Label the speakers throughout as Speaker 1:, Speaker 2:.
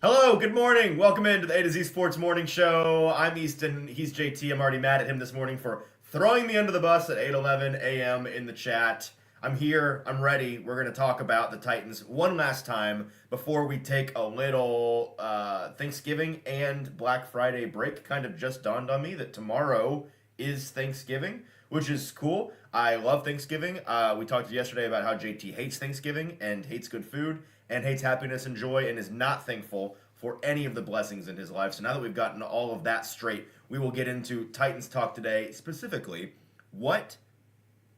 Speaker 1: Hello, good morning. Welcome into the A to Z Sports Morning Show. I'm Easton. He's JT. I'm already mad at him this morning for throwing me under the bus at 8:11 a.m. in the chat. I'm here. I'm ready. We're going to talk about the Titans one last time before we take a little Thanksgiving and Black Friday break. Kind of just dawned on me that tomorrow is Thanksgiving, which is cool. I love Thanksgiving. We talked yesterday about how JT hates Thanksgiving and hates good food and hates happiness and joy and is not thankful for any of the blessings in his life. So now that we've gotten all of that straight, we will get into Titans talk today. Specifically, what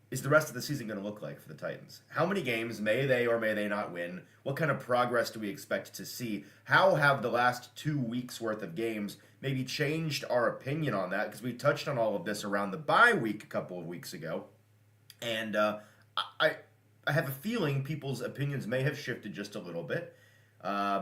Speaker 1: is the rest of the season going to look like for the Titans? How many games may they or may they not win? What kind of progress do we expect to see? How have the last 2 weeks worth of games maybe changed our opinion on that? Because we touched on all of this around the bye week a couple of weeks ago. And I, I have a feeling people's opinions may have shifted just a little bit.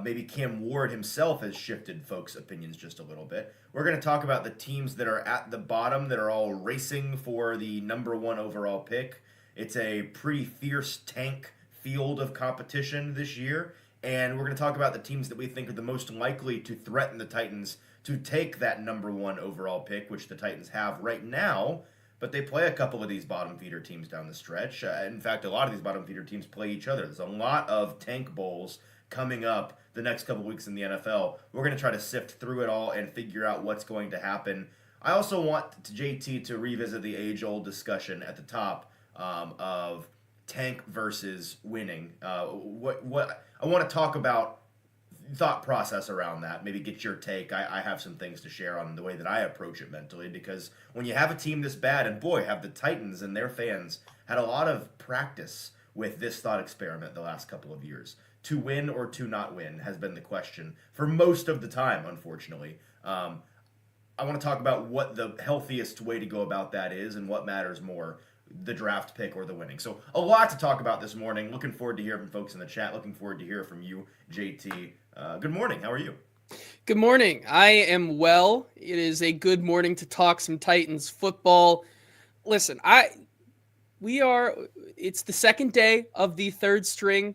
Speaker 1: Maybe Cam Ward himself has shifted folks' opinions just a little bit. We're going to talk about the teams that are at the bottom that are all racing for the number one overall pick. It's a pretty fierce tank field of competition this year. And we're going to talk about the teams that we think are the most likely to threaten the Titans to take that number one overall pick, which the Titans have right now. But they play a couple of these bottom feeder teams down the stretch. In fact, a lot of these bottom feeder teams play each other. There's a lot of tank bowls coming up the next couple of weeks in the NFL. We're going to try to sift through it all and figure out what's going to happen. I also want JT to revisit the age-old discussion at the top of tank versus winning. What I want to talk about thought process around that. Maybe get your take. I have some things to share on the way that I approach it mentally because when you have a team this bad, and boy, have the Titans and their fans had a lot of practice with this thought experiment the last couple of years. To win or to not win has been the question for most of the time, unfortunately. I want to talk about what the healthiest way to go about that is and what matters more, the draft pick or the winning. So a lot to talk about this morning. Looking forward to hear from folks in the chat. Looking forward to hear from you, JT. Good morning. How are you?
Speaker 2: Good morning. I am well. It is a good morning to talk some Titans football. Listen, it's the second day of the third string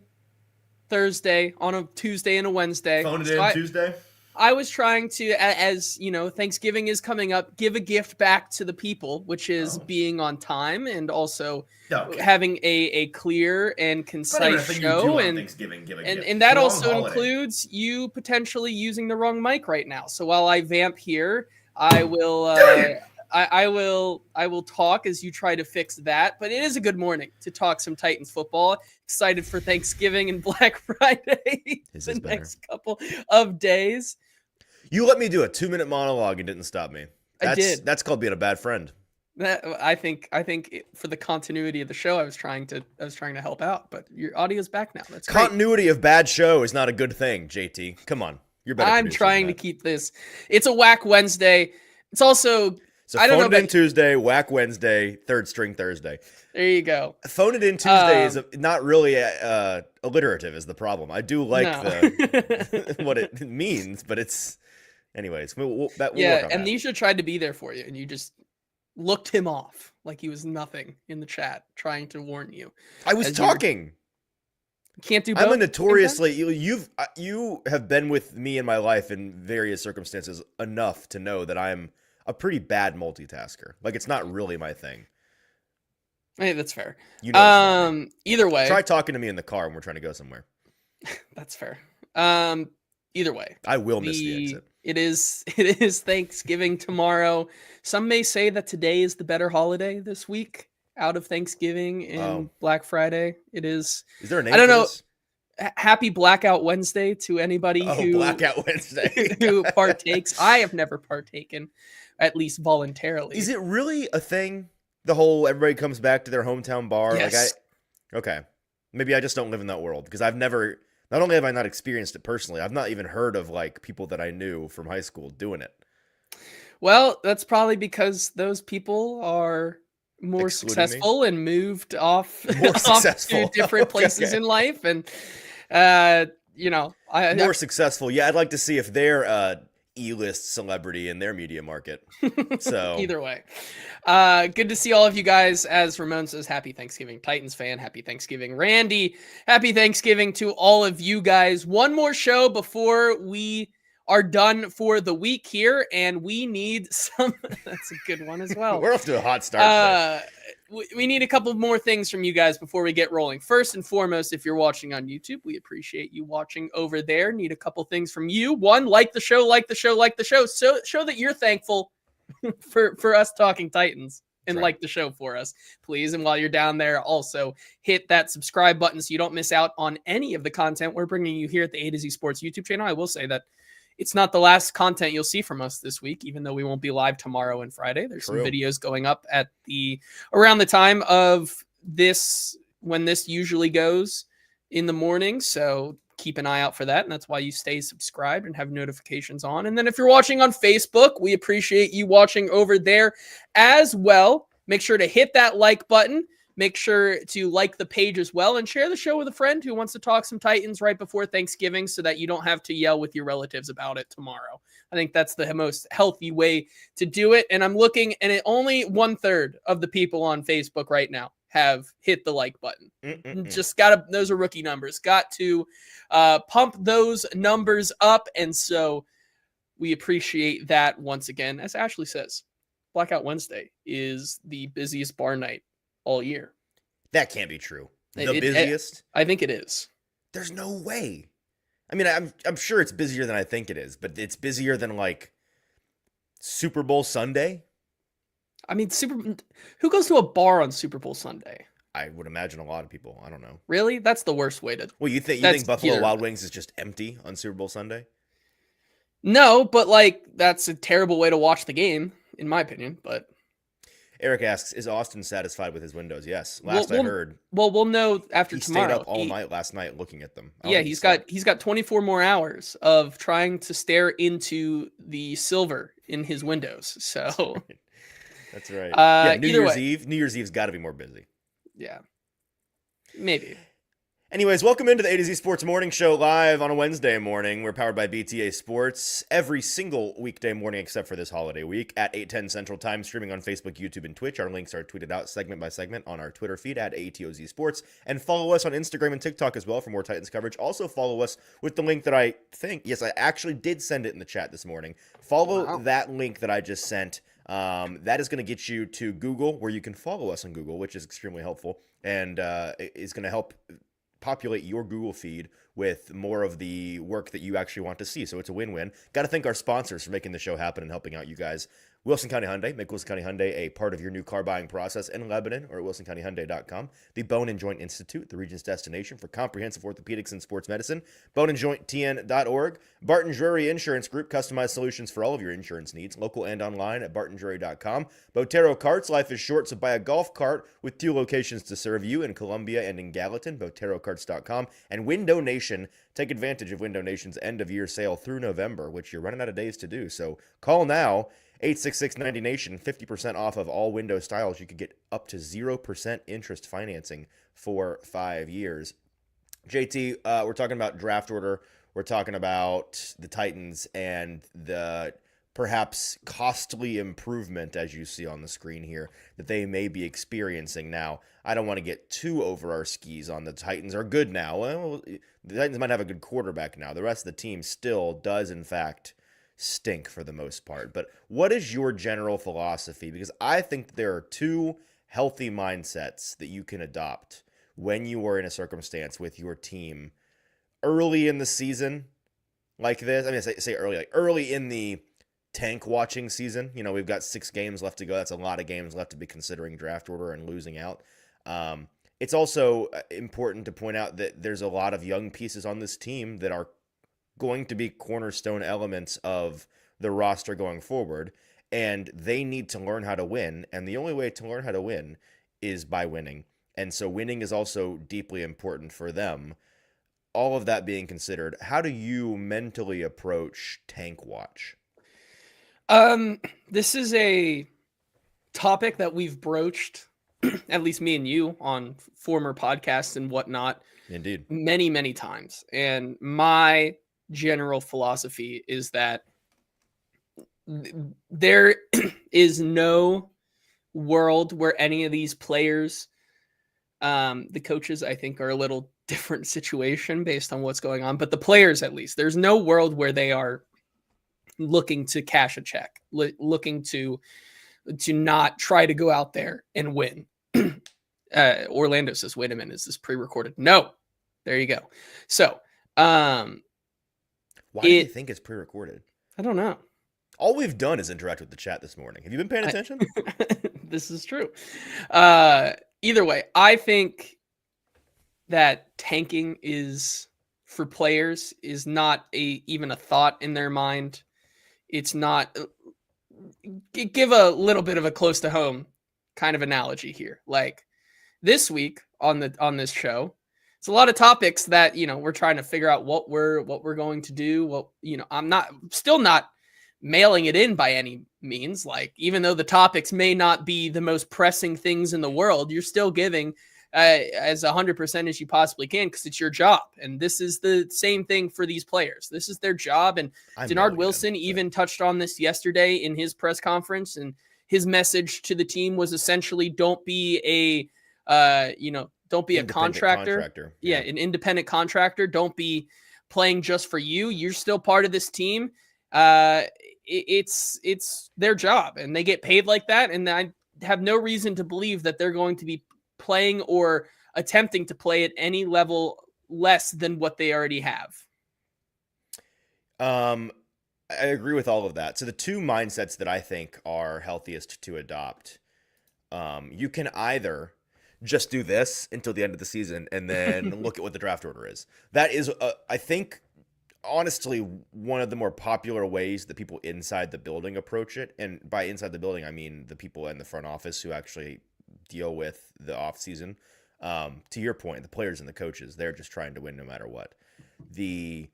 Speaker 2: Thursday on a Tuesday and a Wednesday.
Speaker 1: Phone it in Tuesday?
Speaker 2: I was trying to, as you know, Thanksgiving is coming up, give a gift back to the people, which is being on time and also having a clear and concise show. And
Speaker 1: Thanksgiving,
Speaker 2: and that also includes you potentially using the wrong mic right now. So while I vamp here, I will I will talk as you try to fix that. But it is a good morning to talk some Titans football. Excited for Thanksgiving and Black Friday the next couple of days.
Speaker 3: You let me do a 2-minute monologue and didn't stop me.
Speaker 2: I did.
Speaker 3: That's called being a bad friend.
Speaker 2: I think for the continuity of the show, I was trying to help out, but your audio's back now. That's
Speaker 3: continuity of bad show is not a good thing, JT. Come on, you're better.
Speaker 2: I'm trying to keep this. It's a whack Wednesday. It's also
Speaker 3: I don't know. Phone it in Tuesday, whack Wednesday, third string Thursday.
Speaker 2: There you go.
Speaker 3: Phone it in Tuesday is not really alliterative is the problem. I do like what it means, but it's anyways. We'll work on that.
Speaker 2: Amnesia tried to be there for you, and you just looked him off like he was nothing in the chat, trying to warn you.
Speaker 3: I was talking.
Speaker 2: Can't do both.
Speaker 3: I'm a notoriously you have been with me in my life in various circumstances enough to know that I'm a pretty bad multitasker. Like it's not really my thing.
Speaker 2: Hey, that's fair. Either way,
Speaker 3: try talking to me in the car when we're trying to go somewhere.
Speaker 2: That's fair. Either way,
Speaker 3: I will miss the exit.
Speaker 2: It is Thanksgiving tomorrow. Some may say that today is the better holiday this week out of Thanksgiving and Black Friday. It is.
Speaker 3: Is there a name?
Speaker 2: I don't know. Happy Blackout Wednesday to anybody
Speaker 3: Blackout Wednesday
Speaker 2: who partakes. I have never partaken, at least voluntarily.
Speaker 3: Is it really a thing? The whole everybody comes back to their hometown bar.
Speaker 2: Yes.
Speaker 3: Okay, maybe I just don't live in that world because I've never. Not only have I not experienced it personally, I've not even heard of like people that I knew from high school doing it.
Speaker 2: Well, that's probably because those people are more successful and moved off to different places in life, and more
Speaker 3: successful. Yeah, I'd like to see if they're E-list celebrity in their media market. So
Speaker 2: either way, good to see all of you guys. As Ramon says, happy Thanksgiving, Titans fan. Happy Thanksgiving, Randy. Happy Thanksgiving to all of you guys. One more show before we are done for the week here, and we need some. That's a good one as well.
Speaker 3: we're off to a hot start.
Speaker 2: We need a couple more things from you guys before we get rolling. First and foremost, if you're watching on YouTube, we appreciate you watching over there. Need a couple things from you. One, like the show, like the show, like the show. So show that you're thankful for us talking Titans and
Speaker 3: Right.
Speaker 2: like the show for us, please. And while you're down there, also hit that subscribe button so you don't miss out on any of the content we're bringing you here at the A to Z Sports YouTube channel. I will say that it's not the last content you'll see from us this week, even though we won't be live tomorrow and Friday. There's
Speaker 3: True.
Speaker 2: some videos going up at around the time of this, when this usually goes in the morning. So keep an eye out for that. And that's why you stay subscribed and have notifications on. And then if you're watching on Facebook, we appreciate you watching over there as well. Make sure to hit that like button. Make sure to like the page as well and share the show with a friend who wants to talk some Titans right before Thanksgiving so that you don't have to yell with your relatives about it tomorrow. I think that's the most healthy way to do it. And I'm looking, and only 1/3 of the people on Facebook right now have hit the like button. Just those are rookie numbers. Got to pump those numbers up. And so we appreciate that once again. As Ashley says, Blackout Wednesday is the busiest bar night all year.
Speaker 3: That can't be true. The busiest?
Speaker 2: I think it is.
Speaker 3: There's no way. I mean, I'm sure it's busier than I think it is, but it's busier than like Super Bowl Sunday.
Speaker 2: I mean, who goes to a bar on Super Bowl Sunday?
Speaker 3: I would imagine a lot of people. I don't know.
Speaker 2: Really? That's the worst way to.
Speaker 3: Well, you think Buffalo Wild Wings is just empty on Super Bowl Sunday?
Speaker 2: No, but like that's a terrible way to watch the game, in my opinion. But
Speaker 3: Eric asks, is Austin satisfied with his windows? Yes. I heard.
Speaker 2: Well, we'll know after tomorrow.
Speaker 3: He stayed up all night last night looking at them.
Speaker 2: Yeah, he's got 24 more hours of trying to stare into the silver in his windows. So
Speaker 3: that's right. New Year's Eve's got to be more busy.
Speaker 2: Yeah. Maybe.
Speaker 3: Anyways, welcome into the AtoZ Sports Morning Show live on a Wednesday morning. We're powered by BTA Sports every single weekday morning except for this holiday week at 8:10 Central Time, streaming on Facebook, YouTube, and Twitch. Our links are tweeted out segment by segment on our Twitter feed at AtoZSports. And follow us on Instagram and TikTok as well for more Titans coverage. Also follow us with the link that I actually did send it in the chat this morning. Follow that link that I just sent. That is going to get you to Google, where you can follow us on Google, which is extremely helpful, and is going to help populate your Google feed with more of the work that you actually want to see. So it's a win-win. Got to thank our sponsors for making the show happen and helping out you guys. Wilson County Hyundai. Make Wilson County Hyundai a part of your new car buying process in Lebanon or at wilsoncountyhyundai.com. The Bone and Joint Institute, the region's destination for comprehensive orthopedics and sports medicine. boneandjointtn.org. Barton Drury Insurance Group. Customized solutions for all of your insurance needs. Local and online at bartondrury.com. Botero Carts. Life is short, so buy a golf cart with 2 locations to serve you in Columbia and in Gallatin. BoteroCarts.com. And Window Nation. Take advantage of Window Nation's end-of-year sale through November, which you're running out of days to do. So call now. 866-90-NATION, 50% off of all window styles. You could get up to 0% interest financing for 5 years. JT, we're talking about draft order. We're talking about the Titans and the perhaps costly improvement, as you see on the screen here, that they may be experiencing now. I don't want to get too over our skis on the Titans are good now. Well, the Titans might have a good quarterback now. The rest of the team still does, in fact, stink for the most part. But what is your general philosophy? Because I think there are 2 healthy mindsets that you can adopt when you are in a circumstance with your team early in the season like this. I mean, say early, like early in the tank watching season. You know, we've got 6 games left to go. That's a lot of games left to be considering draft order and losing out. It's also important to point out that there's a lot of young pieces on this team that are going to be cornerstone elements of the roster going forward, and they need to learn how to win, and the only way to learn how to win is by winning. And so winning is also deeply important for them. All of that being considered, how do you mentally approach tank watch?
Speaker 2: This is a topic that we've broached, at least me and you, on former podcasts and whatnot.
Speaker 3: Indeed.
Speaker 2: Many, many times. And my general philosophy is that there is no world where any of these players, the coaches, I think, are a little different situation based on what's going on, but the players, at least, there's no world where they are looking to cash a check, looking to not try to go out there and win. Orlando says, wait a minute, is this pre-recorded? No. There you go. So,
Speaker 3: why do you think it's pre-recorded?
Speaker 2: I don't know.
Speaker 3: All we've done is interact with the chat this morning. Have you been paying attention?
Speaker 2: This is true. Either way, I think that tanking is, for players, is not even a thought in their mind. It's not. Give a little bit of a close to home kind of analogy here. Like this week on this show, it's a lot of topics that, we're trying to figure out what we're going to do. I'm still not mailing it in by any means. Like, even though the topics may not be the most pressing things in the world, you're still giving as 100% as you possibly can, because it's your job. And this is the same thing for these players. This is their job. And Denard Wilson even touched on this yesterday in his press conference, and his message to the team was essentially, don't be a contractor. Yeah, an independent contractor. Don't be playing just for you. You're still part of this team. It's their job, and they get paid like that. And I have no reason to believe that they're going to be playing or attempting to play at any level less than what they already have.
Speaker 3: I agree with all of that. So the two mindsets that I think are healthiest to adopt, you can either just do this until the end of the season and then look at what the draft order is. That is, I think, honestly, one of the more popular ways that people inside the building approach it. And by inside the building, I mean the people in the front office who actually deal with the offseason. To your point, the players and the coaches, they're just trying to win no matter what. The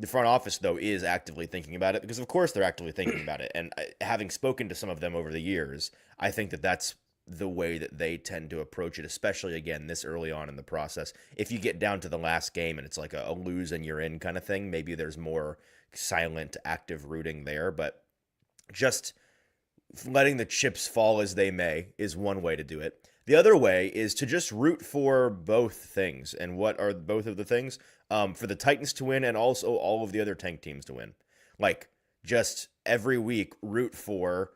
Speaker 3: front office, though, is actively thinking about it, because of course they're actively thinking about it. And having spoken to some of them over the years, I think that that's the way that they tend to approach it, especially, again, this early on in the process. If you get down to the last game and it's like a lose and you're in kind of thing, maybe there's more silent, active rooting there. But just letting the chips fall as they may is one way to do it. The other way is to just root for both things. And what are both of the things? For the Titans to win, and also all of the other tank teams to win. Like, just every week root for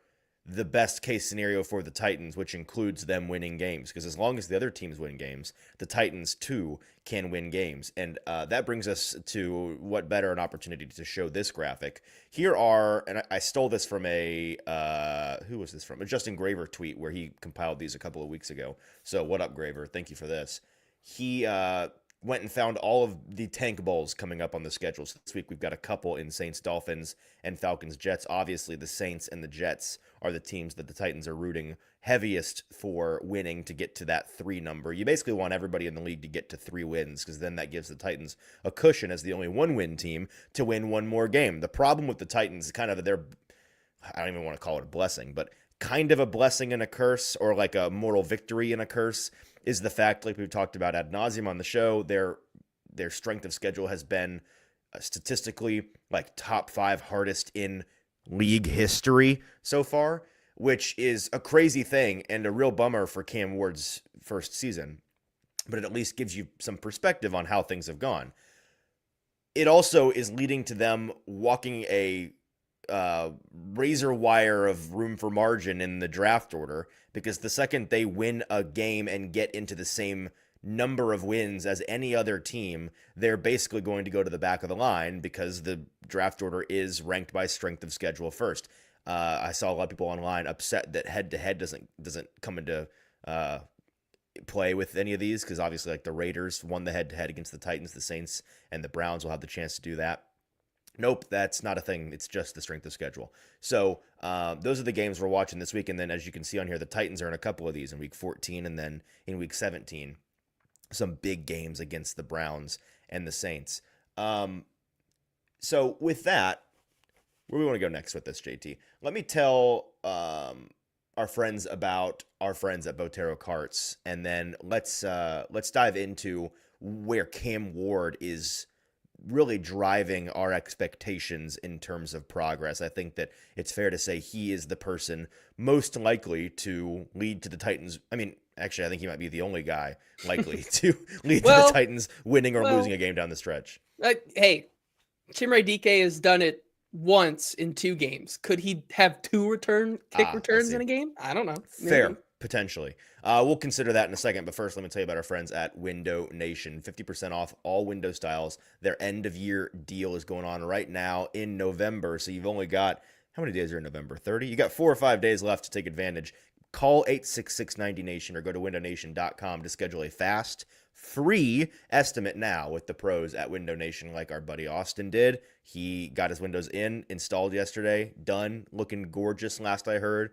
Speaker 3: the best case scenario for the Titans, which includes them winning games. Because as long as the other teams win games, the Titans too can win games. And that brings us to what better an opportunity to show this graphic. Here are, and I stole this from who was this from? A Justin Graver tweet where he compiled these a couple of weeks ago. So what up, Graver? Thank you for this. He went and found all of the tank bowls coming up on the schedule. So this week we've got a couple in Saints, Dolphins, and Falcons, Jets. Obviously, the Saints and the Jets are the teams that the Titans are rooting heaviest for winning to get to that 3 number. You basically want everybody in the league to get to 3 wins, because then that gives the Titans a cushion as the only 1-win team to win one more game. The problem with the Titans is kind of I don't even want to call it a blessing, but kind of a blessing and a curse, or like a moral victory and a curse, is the fact, like we've talked about ad nauseum on the show, their strength of schedule has been statistically like top 5 hardest in league history so far, which is a crazy thing and a real bummer for Cam Ward's first season. But it at least gives you some perspective on how things have gone. It also is leading to them walking a razor wire of room for margin in the draft order, because the second they win a game and get into the same number of wins as any other team, they're basically going to go to the back of the line, because the draft order is ranked by strength of schedule first. I saw a lot of people online upset that head-to-head doesn't come into play with any of these, because obviously, like, the Raiders won the head-to-head against the Titans, the Saints and the Browns will have the chance to do that. Nope, that's not a thing. It's just the strength of schedule. So those are the games we're watching this week. And then, as you can see on here, the Titans are in a couple of these in week 14 and then in week 17. Some big games against the Browns and the Saints. So with that, where do we want to go next with this, JT? Let me tell our friends about our friends at Botero Carts, and then let's dive into where Cam Ward is really driving our expectations in terms of progress. I think that it's fair to say he is the person most likely to lead to the Titans. I mean, actually, I think he might be the only guy likely to lead to the Titans winning or losing a game down the stretch.
Speaker 2: Hey, Chimere Dike has done it once in 2 games. Could he have 2 kick returns in a game? I don't know.
Speaker 3: Fair. Maybe. Potentially. We'll consider that in a second, but first let me tell you about our friends at Window Nation. 50% off all window styles. Their end of year deal is going on right now in November, so you've only got, how many days are in November? 30? You got 4 or 5 days left to take advantage. Call 866-90Nation or go to windownation.com to schedule a fast, free estimate now with the pros at Window Nation, like our buddy Austin did. He got his windows installed yesterday, done, looking gorgeous last I heard.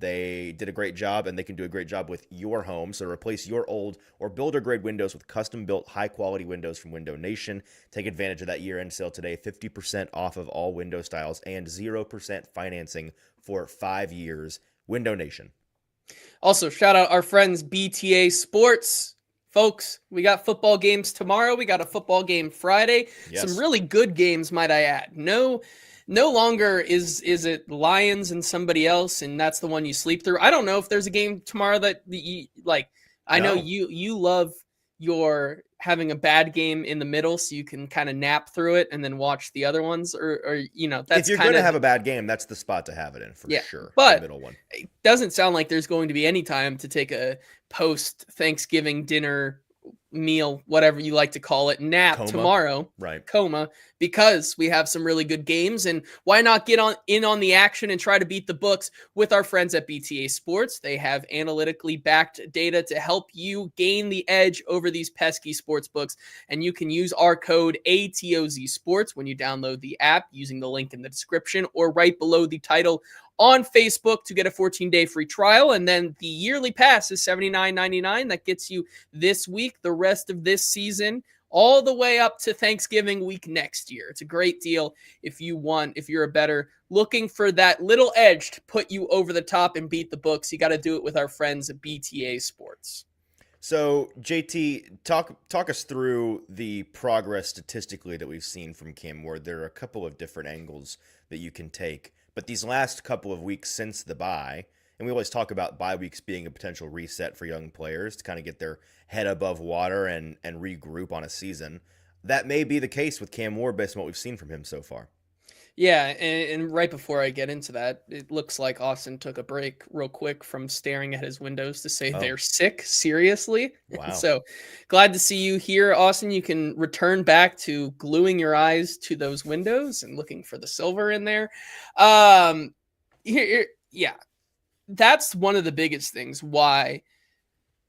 Speaker 3: They did a great job, and they can do a great job with your home. So replace your old or builder-grade windows with custom-built, high-quality windows from Window Nation. Take advantage of that year-end sale today, 50% off of all window styles and 0% financing for 5 years. Window Nation.
Speaker 2: Also, shout out our friends BTA Sports. Folks, we got football games tomorrow. We got a football game Friday.
Speaker 3: Yes.
Speaker 2: Some really good games, might I add. No longer is it Lions and somebody else, and that's the one you sleep through. I don't know if there's a game tomorrow that you like. I know you love your having a bad game in the middle so you can kind of nap through it and then watch the other ones, or that's
Speaker 3: if you're going to have a bad game, that's the spot to have it in for sure.
Speaker 2: But
Speaker 3: the middle one.
Speaker 2: It doesn't sound like there's going to be any time to take a post Thanksgiving dinner meal, whatever you like to call it, nap tomorrow,
Speaker 3: right?
Speaker 2: Coma, because we have some really good games, and why not get in on the action and try to beat the books with our friends at BTA Sports? They have analytically backed data to help you gain the edge over these pesky sports books, and you can use our code ATOZSports when you download the app using the link in the description or right below the title on Facebook to get a 14-day free trial. And then the yearly pass is $79.99. That gets you this week, the rest of this season, all the way up to Thanksgiving week next year. It's a great deal if you're a bettor looking for that little edge to put you over the top and beat the books. You got to do it with our friends at BTA Sports.
Speaker 3: So, JT, talk us through the progress statistically that we've seen from Cam Ward. There are a couple of different angles that you can take. But these last couple of weeks since the bye, and we always talk about bye weeks being a potential reset for young players to kind of get their head above water and regroup on a season. That may be the case with Cam Ward based on what we've seen from him so far.
Speaker 2: Yeah, and right before I get into that, it looks like Austin took a break real quick from staring at his windows to say they're sick, seriously.
Speaker 3: Wow. So
Speaker 2: glad to see you here, Austin. You can return back to gluing your eyes to those windows and looking for the silver in there. Yeah, that's one of the biggest things why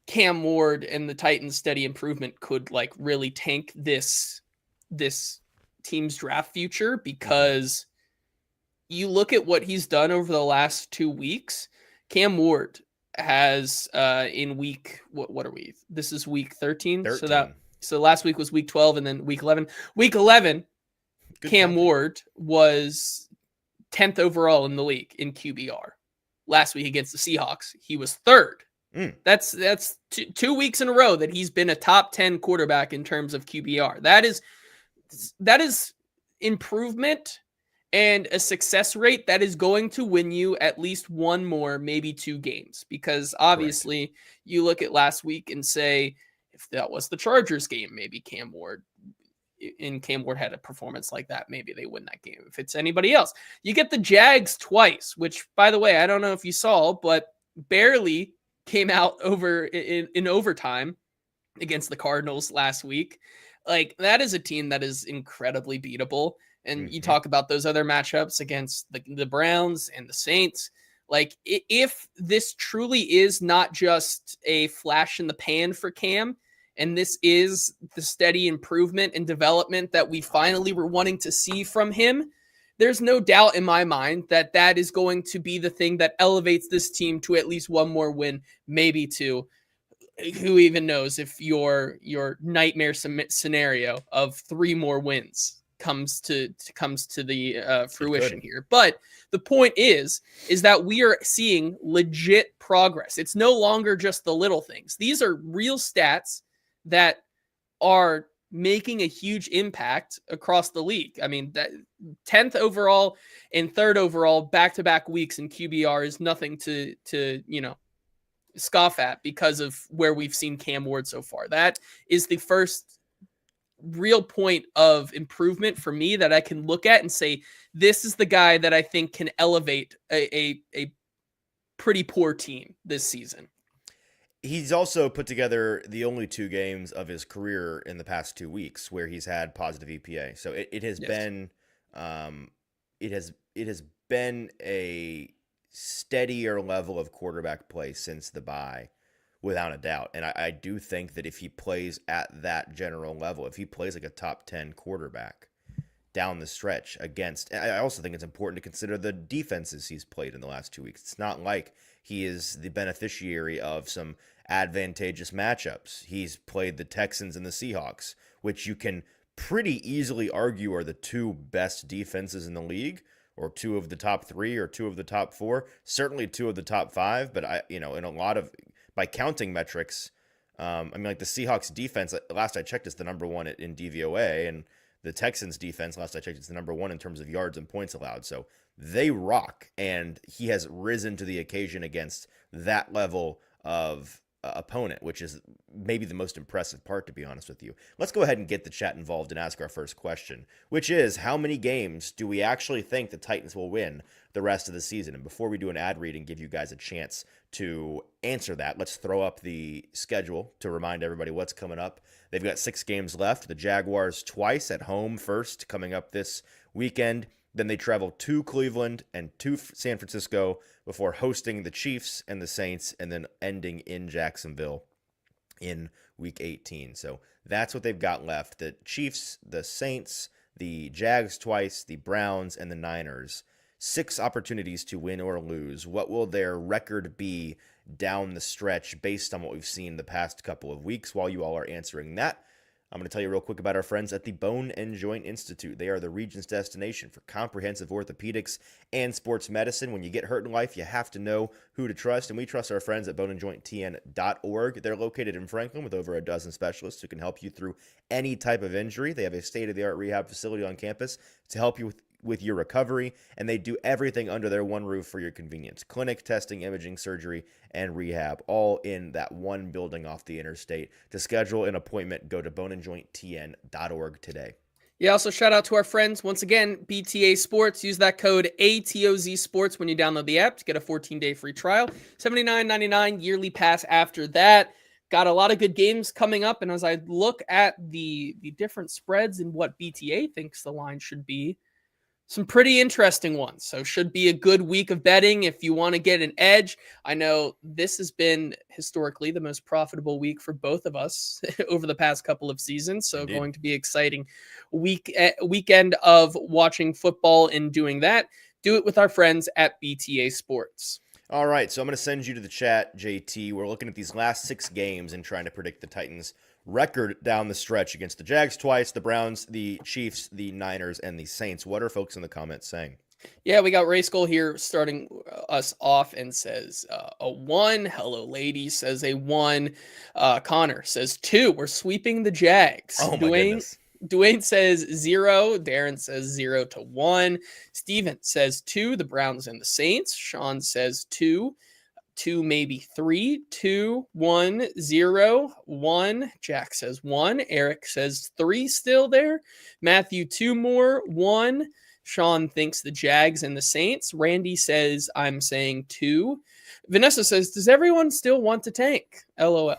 Speaker 2: Cam Ward and the Titans' steady improvement could like really tank this team's draft future, because you look at what he's done over the last 2 weeks. Cam Ward has in week what are we? This is week 13. So last week was week 12 and then week 11. Week 11, Cam Ward was 10th overall in the league in QBR. Last week against the Seahawks, he was 3rd. That's 2 weeks in a row that he's been a top 10 quarterback in terms of QBR. That is improvement and a success rate that is going to win you at least one more, maybe 2 games. Because obviously you look at last week and say, if that was the Chargers game, maybe Cam Ward had a performance like that, maybe they win that game. If it's anybody else, you get the Jags twice, which, by the way, I don't know if you saw, but barely came out over in overtime against the Cardinals last week. Like, that is a team that is incredibly beatable. And you talk about those other matchups against the Browns and the Saints. Like, if this truly is not just a flash in the pan for Cam, and this is the steady improvement and development that we finally were wanting to see from him, there's no doubt in my mind that is going to be the thing that elevates this team to at least one more win, maybe 2. Who even knows if your nightmare scenario of 3 more wins comes to the fruition here. But the point is that we are seeing legit progress. It's no longer just the little things. These are real stats that are making a huge impact across the league. I mean, that 10th overall and 3rd overall back-to-back weeks in QBR is nothing to scoff at because of where we've seen Cam Ward so far. That is the first real point of improvement for me that I can look at and say, this is the guy that I think can elevate a pretty poor team this season.
Speaker 3: He's also put together the only 2 games of his career in the past 2 weeks where he's had positive EPA. So it has been it has been a steadier level of quarterback play since the bye, without a doubt. And I do think that if he plays at that general level, if he plays like a top 10 quarterback down the stretch against, I also think it's important to consider the defenses he's played in the last 2 weeks. It's not like he is the beneficiary of some advantageous matchups. He's played the Texans and the Seahawks, which you can pretty easily argue are the 2 best defenses in the league, or 2 of the top 3 or 2 of the top 4, certainly 2 of the top 5. But in a lot of, by counting metrics, like the Seahawks defense, last I checked, is the number 1 in DVOA, and the Texans defense, last I checked, is the number 1 in terms of yards and points allowed. So they rock, and he has risen to the occasion against that level of opponent, which is maybe the most impressive part, to be honest with you. Let's go ahead and get the chat involved and ask our first question, which is, how many games do we actually think the Titans will win the rest of the season? And before we do an ad read and give you guys a chance to answer that, let's throw up the schedule to remind everybody what's coming up. They've got 6 games left. The Jaguars twice at home first, coming up this weekend. Then they travel to Cleveland and to San Francisco before hosting the Chiefs and the Saints, and then ending in Jacksonville in Week 18. So that's what they've got left. The Chiefs, the Saints, the Jags twice, the Browns, and the Niners. 6 opportunities to win or lose. What will their record be down the stretch based on what we've seen the past couple of weeks? While you all are answering that, I'm going to tell you real quick about our friends at the Bone and Joint Institute. They are the region's destination for comprehensive orthopedics and sports medicine. When you get hurt in life, you have to know who to trust, and we trust our friends at boneandjointtn.org. They're located in Franklin with over a dozen specialists who can help you through any type of injury. They have a state-of-the-art rehab facility on campus to help you with your recovery, and they do everything under their one roof for your convenience. Clinic, testing, imaging, surgery, and rehab, all in that one building off the interstate. To schedule an appointment, go to boneandjointtn.org today.
Speaker 2: Yeah, also shout out to our friends, once again, BTA Sports. Use that code ATOZSports when you download the app to get a 14-day free trial. $79.99 yearly pass after that. Got a lot of good games coming up, and as I look at the different spreads and what BTA thinks the line should be, some pretty interesting ones. So should be a good week of betting if you want to get an edge. I know this has been historically the most profitable week for both of us over the past couple of seasons. So
Speaker 3: Indeed.
Speaker 2: Going to be exciting weekend of watching football and doing that. Do it with our friends at BTA Sports.
Speaker 3: All right, so I'm going to send you to the chat, JT. We're looking at these last 6 games and trying to predict the Titans' record down the stretch against the Jags twice, the Browns, the Chiefs, the Niners, and the Saints. What are folks in the comments saying?
Speaker 2: Yeah, we got Ray Skull here starting us off and says a 1. Hello, lady says a 1. Connor says 2. We're sweeping the Jags.
Speaker 3: Oh, my goodness.
Speaker 2: Dwayne says 0. Darren says 0 to 1. Steven says 2. The Browns and the Saints. Sean says 2. 2, maybe 3. 2, 1, 0, 1. Jack says 1. Eric says 3 still there. Matthew, 2 more. 1. Sean thinks the Jags and the Saints. Randy says, I'm saying 2. Vanessa says, does everyone still want to tank? LOL.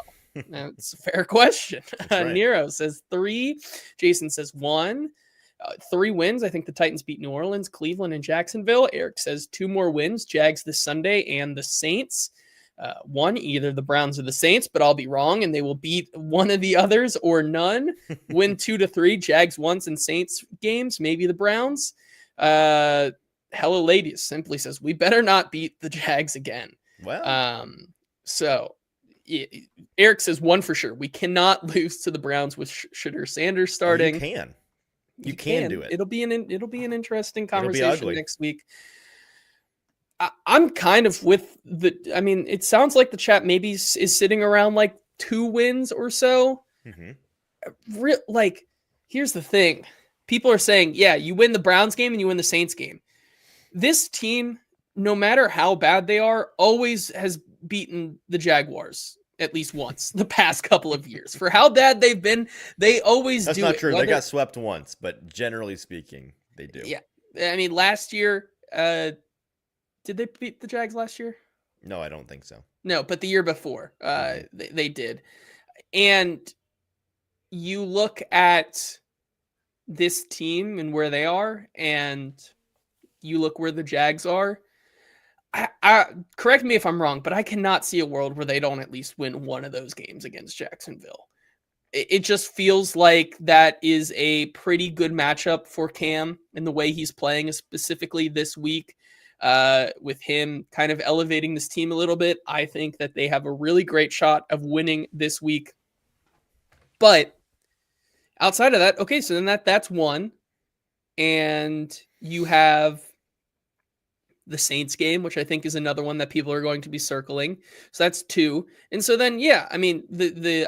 Speaker 2: That's a fair question. Right. Nero says 3. Jason says 1. 3 wins. I think the Titans beat New Orleans, Cleveland, and Jacksonville. Eric says 2 more wins. Jags this Sunday and the Saints. 1, either the Browns or the Saints, but I'll be wrong and they will beat one of the others or none. Win 2 to 3. Jags once and Saints games, maybe the Browns. Hello Ladies simply says we better not beat the Jags again.
Speaker 3: Well,
Speaker 2: so Eric says 1 for sure. We cannot lose to the Browns with Shedeur Sanders starting.
Speaker 3: You can do it.
Speaker 2: It'll be an interesting conversation next week. I'm kind of with it sounds like the chat maybe is sitting around like 2 wins or so.
Speaker 3: Mm-hmm.
Speaker 2: here's the thing. People are saying, yeah, you win the Browns game and you win the Saints game. This team, no matter how bad they are, always has beaten the Jaguars at least once the past couple of years. For how bad they've been, they always
Speaker 3: That's
Speaker 2: do it.
Speaker 3: That's not true. They got swept once, but generally speaking, they do.
Speaker 2: Yeah. I mean, last year, did they beat the Jags last year?
Speaker 3: No, I don't think so.
Speaker 2: No, but the year before, they did. And you look at this team and where they are, and you look where the Jags are. I correct me if I'm wrong, but I cannot see a world where they don't at least win one of those games against Jacksonville. It just feels like that is a pretty good matchup for Cam and the way he's playing, specifically this week, with him kind of elevating this team a little bit. I think that they have a really great shot of winning this week. But outside of that, okay, so then that's one. And you have the Saints game, which I think is another one that people are going to be circling. So that's two. And so then, yeah, I mean,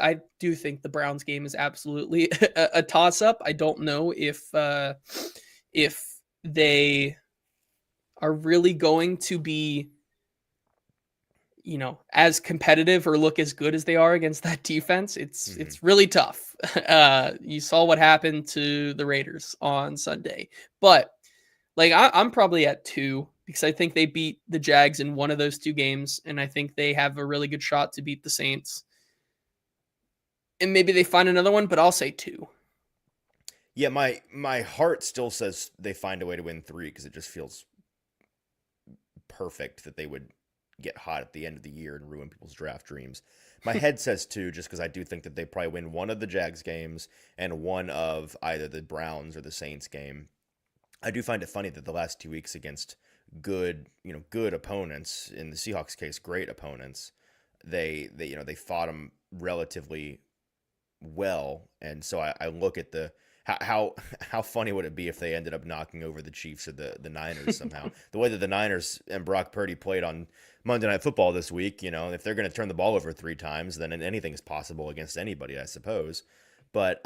Speaker 2: I do think the Browns game is absolutely a toss-up. I don't know if they are really going to be, as competitive or look as good as they are against that defense. It's really tough. You saw what happened to the Raiders on Sunday, but I'm probably at 2 because I think they beat the Jags in one of those 2 games, and I think they have a really good shot to beat the Saints. And maybe they find another one, but I'll say 2.
Speaker 3: Yeah, my heart still says they find a way to win 3 because it just feels perfect that they would get hot at the end of the year and ruin people's draft dreams. My head says 2 just because I do think that they probably win one of the Jags games and one of either the Browns or the Saints game. I do find it funny that the last 2 weeks against good opponents, in the Seahawks case, great opponents, they fought them relatively well, and so I look at how funny would it be if they ended up knocking over the Chiefs or the Niners somehow? The way that the Niners and Brock Purdy played on Monday Night Football this week, if they're going to turn the ball over 3 times, then anything is possible against anybody, I suppose. But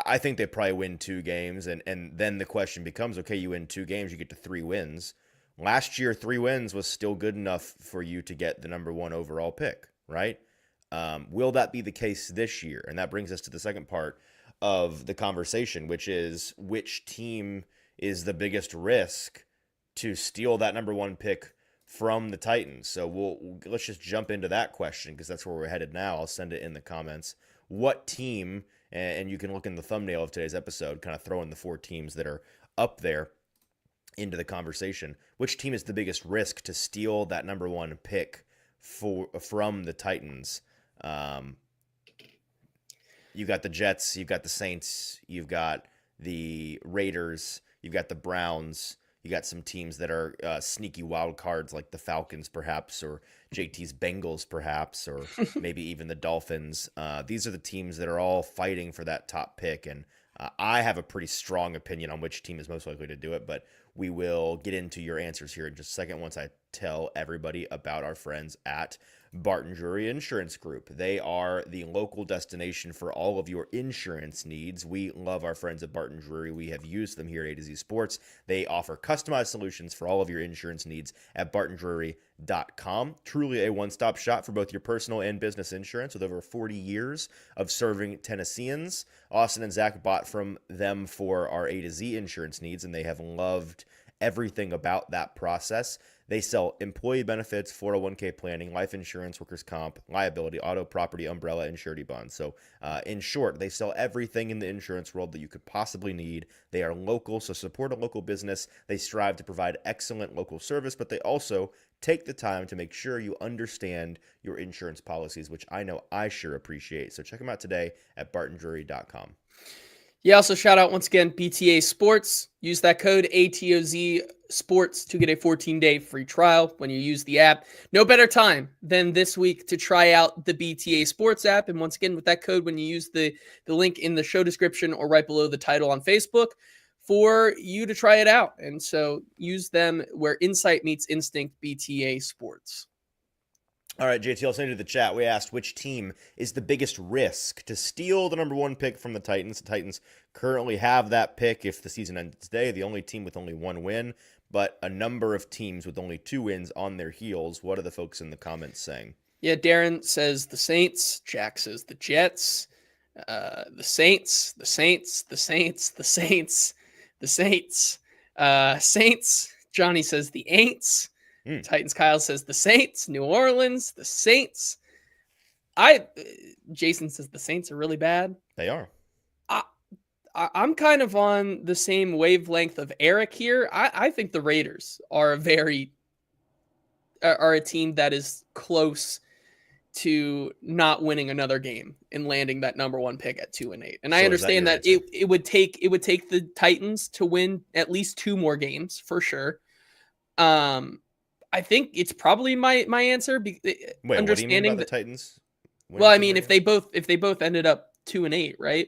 Speaker 3: I think they probably win 2 games, and then the question becomes, okay, you win 2 games, you get to 3 wins. Last year, 3 wins was still good enough for you to get the number 1 overall pick, right? Will that be the case this year? And that brings us to the second part of the conversation, which is which team is the biggest risk to steal that number 1 pick from the Titans? So let's just jump into that question because that's where we're headed now. I'll send it in the comments. What team, and you can look in the thumbnail of today's episode, kind of throw in the 4 teams that are up there into the conversation. Which team is the biggest risk to steal that number 1 pick from the Titans? You've got the Jets, you've got the Saints, you've got the Raiders, you've got the Browns, you got some teams that are sneaky wild cards like the Falcons perhaps, or JT's Bengals perhaps, or maybe even the Dolphins. These are the teams that are all fighting for that top pick, and I have a pretty strong opinion on which team is most likely to do it, but we will get into your answers here in just a second once I tell everybody about our friends at Barton Drury Insurance Group. They are the local destination for all of your insurance needs. We love our friends at Barton Drury. We have used them here at AtoZ Sports. They offer customized solutions for all of your insurance needs at bartondrury.com. Truly a one-stop shop for both your personal and business insurance with over 40 years of serving Tennesseans. Austin and Zach bought from them for our A to Z insurance needs, and they have loved everything about that process. They sell employee benefits, 401k planning, life insurance, workers' comp, liability, auto, property, umbrella, and surety bonds. So in short, they sell everything in the insurance world that you could possibly need. They are local, so support a local business. They strive to provide excellent local service, but they also take the time to make sure you understand your insurance policies, which I know I sure appreciate. So check them out today at bartondrury.com.
Speaker 2: Yeah, also shout out once again, BTA Sports. Use that code ATOZSports to get a 14-day free trial when you use the app. No better time than this week to try out the BTA Sports app. And once again, with that code, when you use the link in the show description or right below the title on Facebook, for you to try it out. And so use them where insight meets instinct, BTA Sports.
Speaker 3: All right, JT, I'll send you to the chat. We asked which team is the biggest risk to steal the number 1 pick from the Titans. The Titans currently have that pick if the season ends today. The only team with only 1 win, but a number of teams with only 2 wins on their heels. What are the folks in the comments saying?
Speaker 2: Yeah, Darren says the Saints. Jack says the Jets. The Saints. Saints. Johnny says the Aints. Titans. Kyle says the Saints. New Orleans. The Saints. Jason says the Saints are really bad.
Speaker 3: They are.
Speaker 2: I'm kind of on the same wavelength of Eric here. I think the Raiders are a team that is close to not winning another game and landing that number 1 pick at 2-8. And I understand that it would take the Titans to win at least 2 more games for sure. I think it's probably my answer.
Speaker 3: Wait, what do you mean by the Titans?
Speaker 2: Well, I mean, if they both ended up 2-8, right?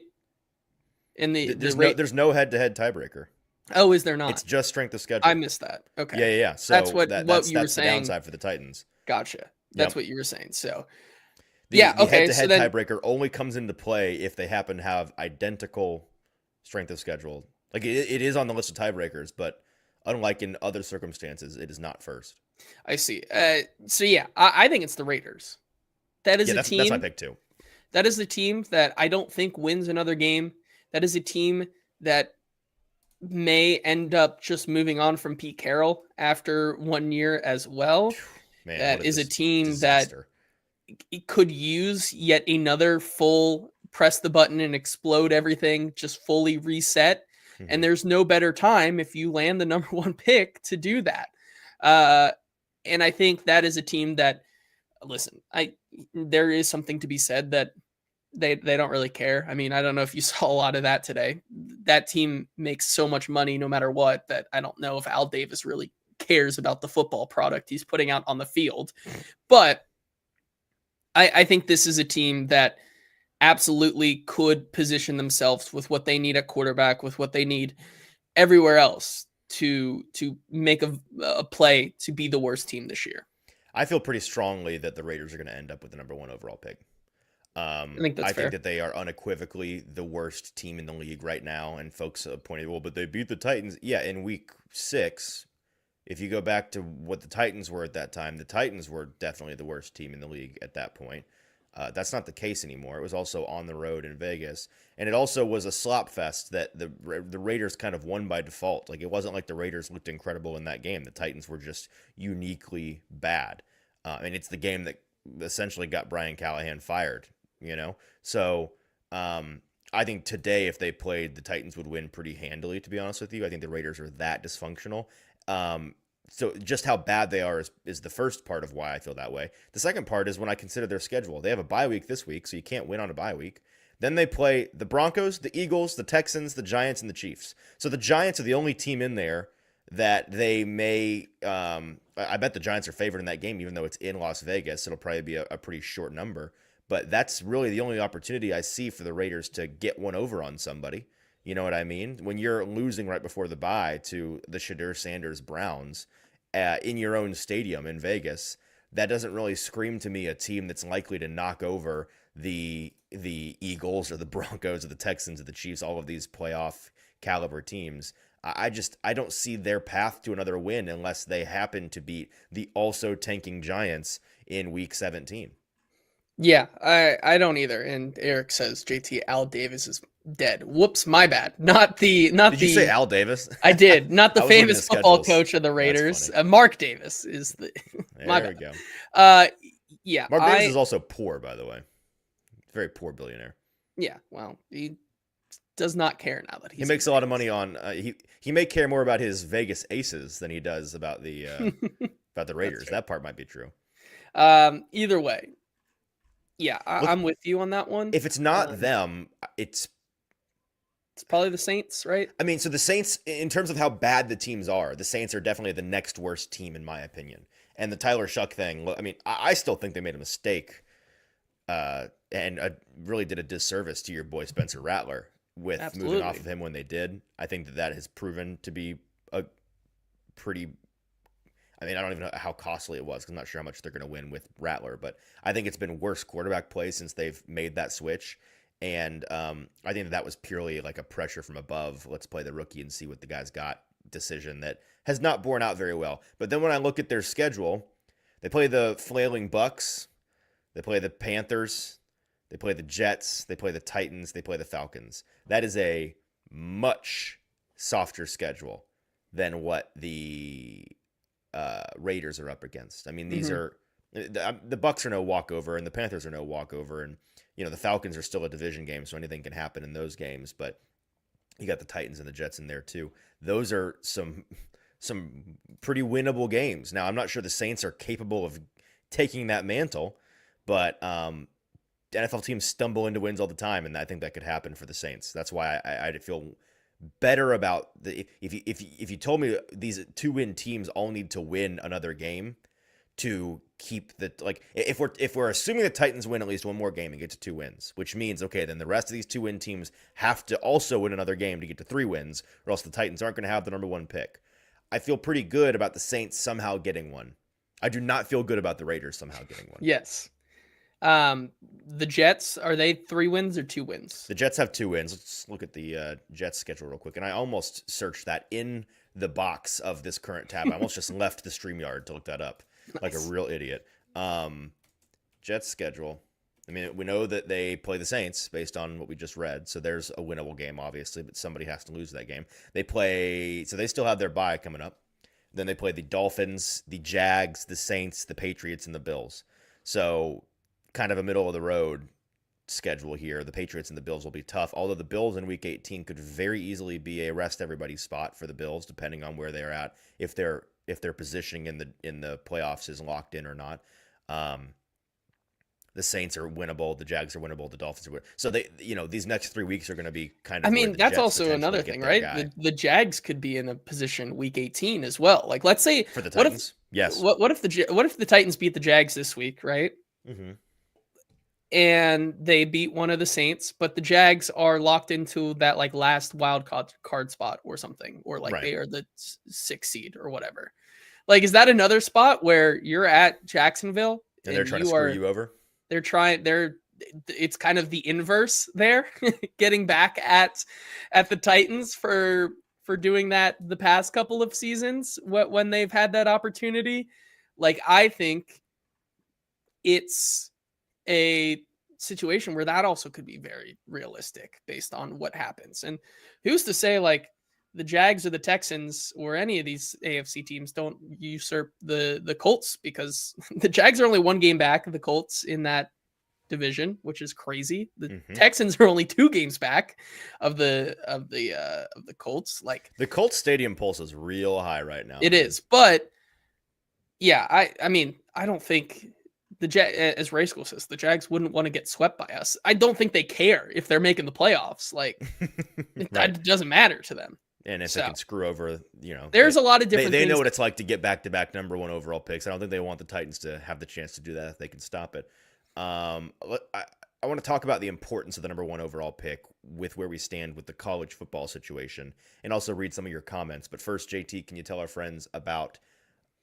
Speaker 2: And
Speaker 3: there's no head-to-head tiebreaker.
Speaker 2: Oh, is there not?
Speaker 3: It's just strength of schedule.
Speaker 2: I missed that. Okay.
Speaker 3: Yeah. So
Speaker 2: that's what you were saying.
Speaker 3: That's the downside for the Titans.
Speaker 2: Gotcha. That's what you were saying. So,
Speaker 3: the head-to-head tiebreaker only comes into play if they happen to have identical strength of schedule. Like it is on the list of tiebreakers, but unlike in other circumstances, it is not first.
Speaker 2: I see. So yeah, I think it's the Raiders. That is a team.
Speaker 3: That's my pick too.
Speaker 2: That is a team that I don't think wins another game. That is a team that may end up just moving on from Pete Carroll after 1 year as well.
Speaker 3: Man,
Speaker 2: that is a team that could use yet another full press the button and explode everything, just fully reset. Mm-hmm. And there's no better time if you land the number 1 pick to do that. And I think that is a team that, listen, there is something to be said that they don't really care. I mean, I don't know if you saw a lot of that today. That team makes so much money no matter what that I don't know if Al Davis really cares about the football product he's putting out on the field. But I think this is a team that absolutely could position themselves with what they need at quarterback, with what they need everywhere else to make a play to be the worst team this year.
Speaker 3: I feel pretty strongly that the Raiders are going to end up with the number 1 overall pick. I think that they are unequivocally the worst team in the league right now. And folks pointed, well, but they beat the Titans. Yeah, in week 6, if you go back to what the Titans were at that time, the Titans were definitely the worst team in the league at that point. That's not the case anymore. It was also on the road in Vegas. And it also was a slop fest that the Raiders kind of won by default. Like, it wasn't like the Raiders looked incredible in that game. The Titans were just uniquely bad. And it's the game that essentially got Brian Callahan fired, you know? So I think today, if they played, the Titans would win pretty handily, to be honest with you. I think the Raiders are that dysfunctional. So just how bad they are is the first part of why I feel that way. The second part is when I consider their schedule. They have a bye week this week, so you can't win on a bye week. Then they play the Broncos, the Eagles, the Texans, the Giants, and the Chiefs. So the Giants are the only team in there that they may I bet the Giants are favored in that game, even though it's in Las Vegas. It'll probably be a pretty short number. But that's really the only opportunity I see for the Raiders to get one over on somebody. You know what I mean? When you're losing right before the bye to the Shadur Sanders Browns in your own stadium in Vegas, that doesn't really scream to me a team that's likely to knock over the Eagles or the Broncos or the Texans or the Chiefs, all of these playoff caliber teams. I don't see their path to another win unless they happen to beat the also tanking Giants in week 17.
Speaker 2: Yeah, I don't either. And Eric says JT Al Davis is dead. Whoops, my bad. Did
Speaker 3: you say Al Davis?
Speaker 2: I did. Not the famous football coach of the Raiders. Mark Davis is the.
Speaker 3: There we go.
Speaker 2: Yeah.
Speaker 3: Mark Davis is also poor, by the way. Very poor billionaire.
Speaker 2: Yeah. Well, he does not care now that
Speaker 3: he makes a lot of money on. He may care more about his Vegas Aces than he does about the about the Raiders. That part might be true.
Speaker 2: Either way. Yeah, I'm with you on that one.
Speaker 3: If it's not them, it's
Speaker 2: probably the Saints, right?
Speaker 3: I mean, so the Saints, in terms of how bad the teams are, the Saints are definitely the next worst team, in my opinion. And the Tyler Shuck thing, I mean, I still think they made a mistake and really did a disservice to your boy Spencer Rattler with moving off of him when they did. I think that has proven to be I mean, I don't even know how costly it was, 'cause I'm not sure how much they're going to win with Rattler, but I think it's been worse quarterback play since they've made that switch. And I think that was purely like a pressure from above. Let's play the rookie and see what the guy's got decision that has not borne out very well. But then when I look at their schedule, they play the flailing Bucks, they play the Panthers, they play the Jets, they play the Titans, they play the Falcons. That is a much softer schedule than what the Raiders are up against. I mean, these are the Bucks are no walkover, and the Panthers are no walkover, and the Falcons are still a division game, so anything can happen in those games. But you got the Titans and the Jets in there too. Those are some pretty winnable games. Now, I'm not sure the Saints are capable of taking that mantle, but NFL teams stumble into wins all the time, and I think that could happen for the Saints. That's why I feel better about if you told me these 2-win teams all need to win another game to keep if we're assuming the Titans win at least one more game and get to 2 wins, which means okay, then the rest of these 2-win teams have to also win another game to get to 3 wins, or else the Titans aren't going to have the number 1 pick. I feel pretty good about the Saints somehow getting one. I do not feel good about the Raiders somehow getting one.
Speaker 2: Yes. The Jets, are they 3 wins or 2 wins?
Speaker 3: The Jets have 2 wins. Let's look at the Jets schedule real quick. And I almost searched that in the box of this current tab. I almost just left the StreamYard to look that up. Nice. Like a real idiot. Jets schedule. I mean, we know that they play the Saints based on what we just read. So there's a winnable game, obviously, but somebody has to lose that game. So they still have their bye coming up. Then they play the Dolphins, the Jags, the Saints, the Patriots, and the Bills. So kind of a middle of the road schedule here. The Patriots and the Bills will be tough, although the Bills in week 18 could very easily be a rest everybody spot for the Bills, depending on where they're at, if their positioning in the playoffs is locked in or not. The Saints are winnable, the Jags are winnable, the Dolphins are winnable. So these next 3 weeks are going to be kind of.
Speaker 2: I mean, that's also another thing, right? The Jags could be in a position week 18 as well. Like, let's say
Speaker 3: for the Titans, yes.
Speaker 2: What if the Titans beat the Jags this week, right?
Speaker 3: Mm-hmm.
Speaker 2: And they beat one of the Saints, but the Jags are locked into that like last wild card spot or something, or like They are the 6th seed or whatever. Like, is that another spot where you're at Jacksonville
Speaker 3: and they're trying to screw you over?
Speaker 2: It's kind of the inverse there, getting back at the Titans for doing that the past couple of seasons when they've had that opportunity. Like, I think it's a situation where that also could be very realistic based on what happens. And who's to say like the Jags or the Texans or any of these AFC teams don't usurp the Colts, because the Jags are only 1 game back of the Colts in that division, which is crazy. The Texans are only 2 games back of the Colts. Like,
Speaker 3: the Colts stadium pulse is real high right now.
Speaker 2: It is, but yeah, I mean, I don't think as Ray School says, the Jags wouldn't want to get swept by us. I don't think they care if they're making the playoffs. Like, it doesn't matter to them.
Speaker 3: And if they can screw over,
Speaker 2: there's a lot of different
Speaker 3: things. They know what it's like to get back-to-back number 1 overall picks. I don't think they want the Titans to have the chance to do that if they can stop it. I want to talk about the importance of the number 1 overall pick with where we stand with the college football situation, and also read some of your comments. But first, JT, can you tell our friends about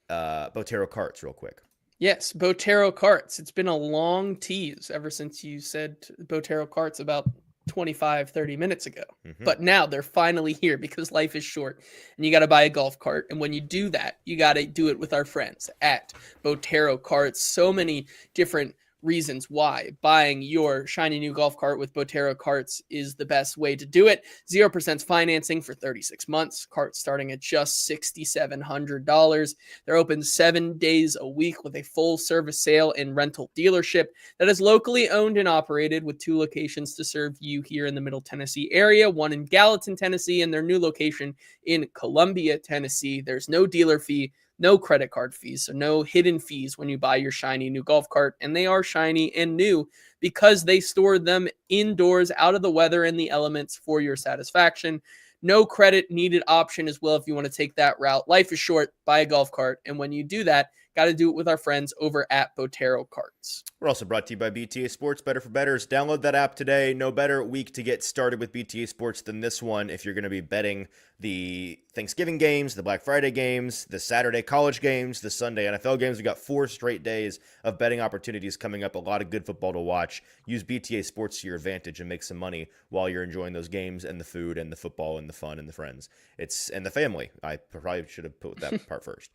Speaker 3: Botero Carts real quick?
Speaker 2: Yes, Botero Carts. It's been a long tease ever since you said Botero Carts about 25, 30 minutes ago. Mm-hmm. But now they're finally here because life is short and you got to buy a golf cart. And when you do that, you got to do it with our friends at Botero Carts. So many different reasons why buying your shiny new golf cart with Botero Carts is the best way to do it. 0% financing for 36 months. Carts starting at just $6,700. They're open 7 days a week with a full service sale and rental dealership that is locally owned and operated with 2 locations to serve you here in the Middle Tennessee area. One in Gallatin, Tennessee, and their new location in Columbia, Tennessee. There's no dealer fee, no credit card fees, so no hidden fees when you buy your shiny new golf cart. And they are shiny and new because they store them indoors out of the weather and the elements for your satisfaction. No credit needed option as well if you want to take that route. Life is short, buy a golf cart. And when you do that, got to do it with our friends over at Botero Cards.
Speaker 3: We're also brought to you by BTA Sports, better for bettors. Download that app today. No better week to get started with BTA Sports than this one if you're going to be betting the Thanksgiving games, the Black Friday games, the Saturday college games, the Sunday NFL games. We've got 4 straight days of betting opportunities coming up, a lot of good football to watch. Use BTA Sports to your advantage and make some money while you're enjoying those games and the food and the football and the fun and the friends. And the family. I probably should have put that part first.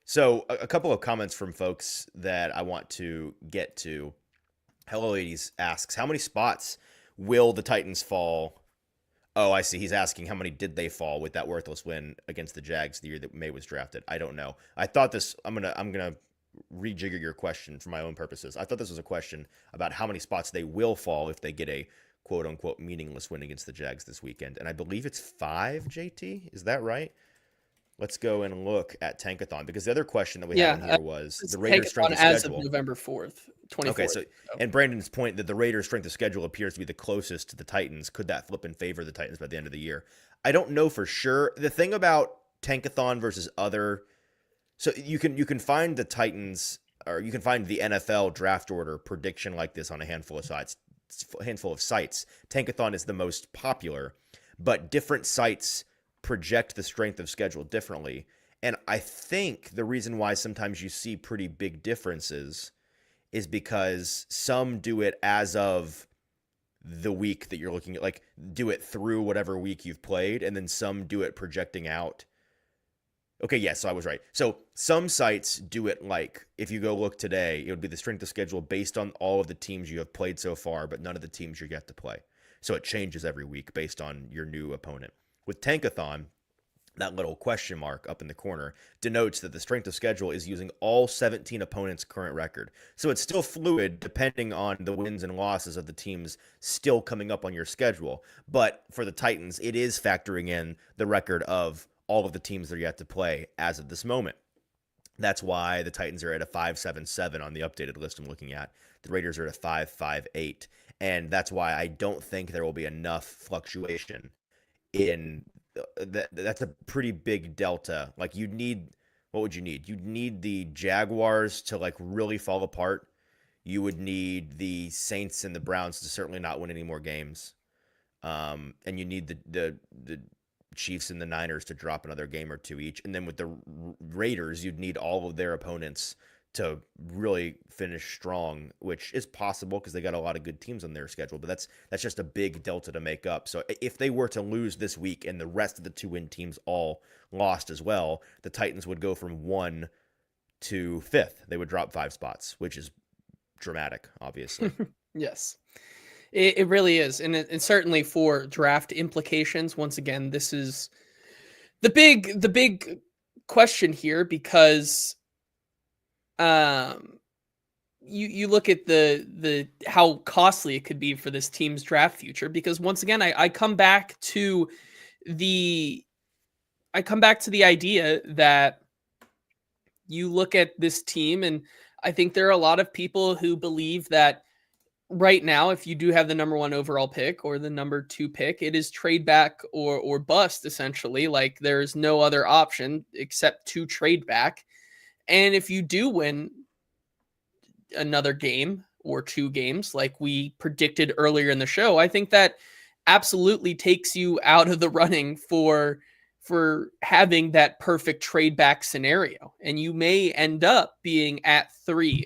Speaker 3: So a couple of comments from folks that I want to get to. Hello Ladies asks, how many spots will the Titans fall? Oh, I see. He's asking how many did they fall with that worthless win against the Jags the year that May was drafted. I don't know. I thought this, I'm gonna rejigger your question for my own purposes. I thought this was a question about how many spots they will fall if they get a quote unquote meaningless win against the Jags this weekend. And I believe it's 5, JT. Is that right? Let's go and look at Tankathon, because the other question that we had in here was the Raiders' strength of schedule.
Speaker 2: As of November 4th, 24th.
Speaker 3: Okay, so and Brandon's point that the Raiders' strength of schedule appears to be the closest to the Titans. Could that flip in favor of the Titans by the end of the year? I don't know for sure. The thing about Tankathon versus other, so you can find the Titans, or you can find the NFL draft order prediction like this on a handful of sites. Tankathon is the most popular, but different sites project the strength of schedule differently. And I think the reason why sometimes you see pretty big differences is because some do it as of the week that you're looking at, like do it through whatever week you've played, and then some do it projecting out. Okay, yes, so I was right. So some sites do it like, if you go look today, it would be the strength of schedule based on all of the teams you have played so far, but none of the teams you're yet to play. So it changes every week based on your new opponent. With Tankathon, that little question mark up in the corner denotes that the strength of schedule is using all 17 opponents' current record. So it's still fluid depending on the wins and losses of the teams still coming up on your schedule. But for the Titans, it is factoring in the record of all of the teams that are yet to play as of this moment. That's why the Titans are at a 5-7-7 on the updated list I'm looking at. The Raiders are at a 5-5-8. And that's why I don't think there will be enough fluctuation in that's a pretty big delta. Like what would you need? You'd need the Jaguars to like really fall apart. You would need the Saints and the Browns to certainly not win any more games. And you need the Chiefs and the Niners to drop another game or two each. And then with the Raiders, you'd need all of their opponents to really finish strong, which is possible because they got a lot of good teams on their schedule, but that's just a big delta to make up. So if they were to lose this week and the rest of the 2-win teams all lost as well, the Titans would go from 1 to 5th. They would drop 5 spots, which is dramatic, obviously.
Speaker 2: Yes, it really is. And certainly for draft implications, once again, this is the big question here, because you look at the how costly it could be for this team's draft future, because once again, I come back to the idea that you look at this team, and I think there are a lot of people who believe that right now, if you do have the number 1 overall pick or the number 2 pick, it is trade back or bust, essentially. Like there's no other option except to trade back. And if you do win another game or 2 games, like we predicted earlier in the show, I think that absolutely takes you out of the running for having that perfect trade back scenario. And you may end up being at 3.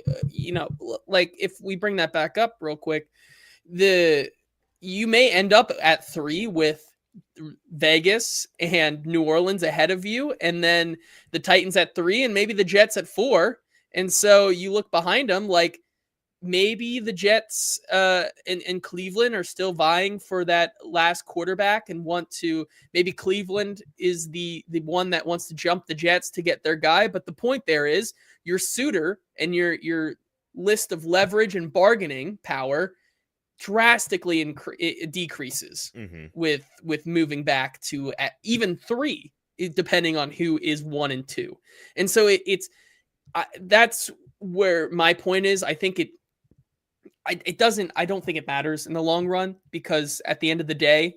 Speaker 2: Like if we bring that back up real quick, you may end up at 3 with Vegas and New Orleans ahead of you, and then the Titans at 3, and maybe the Jets at 4. And so you look behind them, like maybe the Jets and Cleveland are still vying for that last quarterback and want to, maybe Cleveland is the one that wants to jump the Jets to get their guy. But the point there is your suitor and your list of leverage and bargaining power drastically decreases with moving back to at even 3, depending on who is 1 and 2. And so that's where my point is. I think I don't think it matters in the long run, because at the end of the day,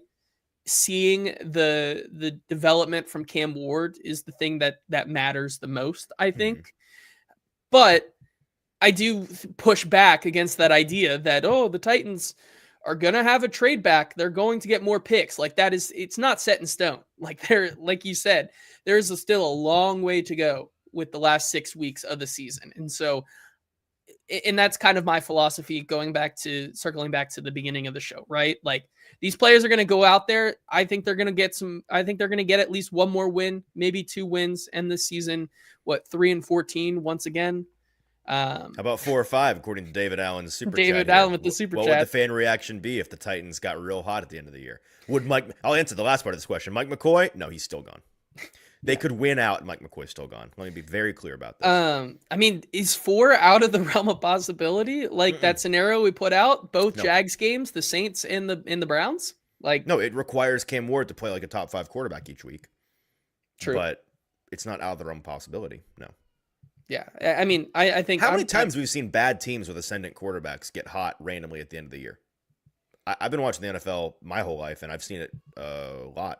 Speaker 2: seeing the development from Cam Ward is the thing that matters the most, I think. But I do push back against that idea that, the Titans are going to have a trade back. They're going to get more picks. Like it's not set in stone. Like you said, there's still a long way to go with the last 6 weeks of the season. And so, and that's kind of my philosophy circling back to the beginning of the show, right? Like these players are going to go out there. I think they're going to get at least one more win, maybe 2 wins, and this season, 3-14 once again.
Speaker 3: How about 4 or 5, according to David Allen's super chat?
Speaker 2: David Allen with the super chat.
Speaker 3: What would the fan reaction be if the Titans got real hot at the end of the year? I'll answer the last part of this question. Mike McCoy? No, he's still gone. They could win out, and Mike McCoy's still gone. Let me be very clear about this.
Speaker 2: I mean, is 4 out of the realm of possibility? Like that scenario we put out, both Jags games, the Saints and the Browns?
Speaker 3: No, it requires Cam Ward to play like a top 5 quarterback each week.
Speaker 2: True.
Speaker 3: But it's not out of the realm of possibility. No.
Speaker 2: Yeah, I mean, I think...
Speaker 3: How many times we've seen bad teams with ascendant quarterbacks get hot randomly at the end of the year? I've been watching the NFL my whole life, and I've seen it a lot.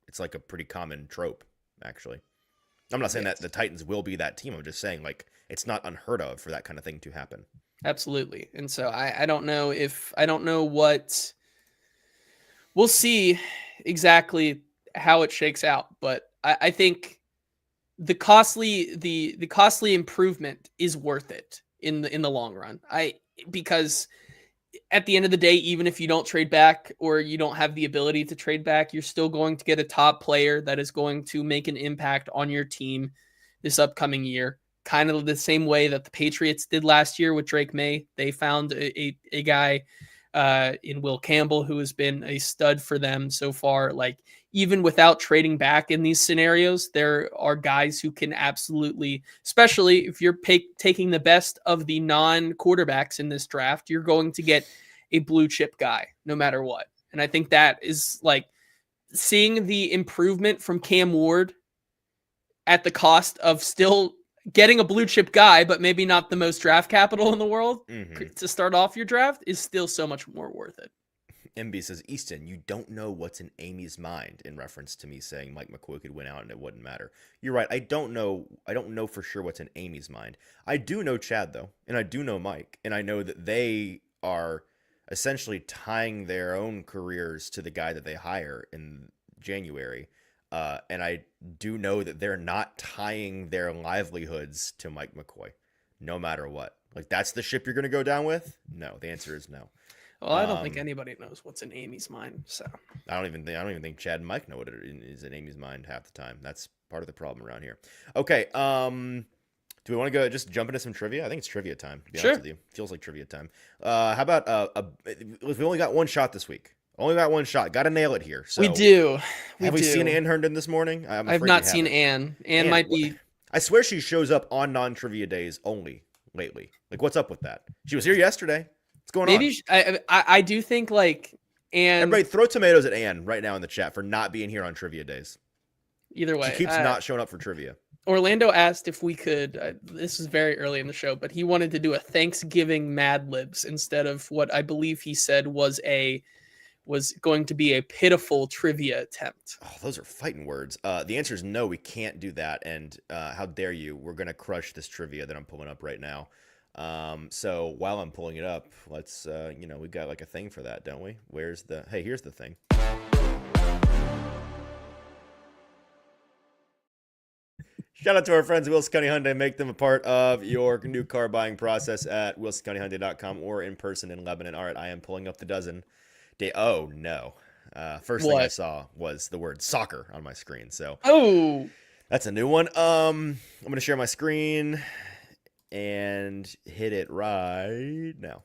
Speaker 3: It's like a pretty common trope, actually. I'm not saying that the Titans will be that team. I'm just saying, like, it's not unheard of for that kind of thing to happen.
Speaker 2: Absolutely. And so I don't know what... We'll see exactly how it shakes out, but I think... The costly improvement is worth it in the long run. Because at the end of the day, even if you don't trade back or you don't have the ability to trade back, you're still going to get a top player that is going to make an impact on your team this upcoming year. Kind of the same way that the Patriots did last year with Drake May. They found a guy in Will Campbell who has been a stud for them so far. Like, even without trading back in these scenarios, there are guys who can absolutely, especially if you're taking the best of the non-quarterbacks in this draft, you're going to get a blue chip guy no matter what. And I think that is like seeing the improvement from Cam Ward at the cost of still getting a blue chip guy, but maybe not the most draft capital in the world to start off your draft is still so much more worth it.
Speaker 3: MB says, Easton, you don't know what's in Amy's mind, in reference to me saying Mike McCoy could win out and it wouldn't matter. You're right. I don't know for sure what's in Amy's mind. I do know Chad, though, and I do know Mike, and I know that they are essentially tying their own careers to the guy that they hire in January. And I do know that they're not tying their livelihoods to Mike McCoy, no matter what. Like, that's the ship you're going to go down with? No, the answer is no.
Speaker 2: Well, I don't think anybody knows what's in Amy's mind. So
Speaker 3: I don't even think Chad and Mike know what it is in Amy's mind half the time. That's part of the problem around here. Okay. Do we want to go just jump into some trivia? I think it's trivia time. To be honest with you, feels like trivia time. How about we only got one shot this week? Only got one shot. Got to nail it here. So
Speaker 2: we do.
Speaker 3: Have we seen Ann Herndon this morning?
Speaker 2: I've not seen Ann. Ann might be.
Speaker 3: I swear she shows up on non-trivia days only lately. Like, what's up with that? She was here yesterday. What's going on?
Speaker 2: Maybe I do think like Ann.
Speaker 3: Everybody throw tomatoes at Ann right now in the chat for not being here on trivia days.
Speaker 2: Either way,
Speaker 3: she keeps not showing up for trivia.
Speaker 2: Orlando asked if we could. This is very early in the show, but he wanted to do a Thanksgiving Mad Libs instead of what I believe he said was going to be a pitiful trivia attempt.
Speaker 3: Oh, those are fighting words. The answer is no, we can't do that. And how dare you? We're gonna crush this trivia that I'm pulling up right now. So while I'm pulling it up, let's, we got like a thing for that, don't we? Here's the thing. Shout out to our friends at Wilson County Hyundai. Make them a part of your new car buying process at wilsoncountyhyundai.com or in person in Lebanon. All right, I am pulling up the dozen. Oh, no. First thing I saw was the word soccer on my screen. So that's a new one. I'm going to share my screen and hit it right now.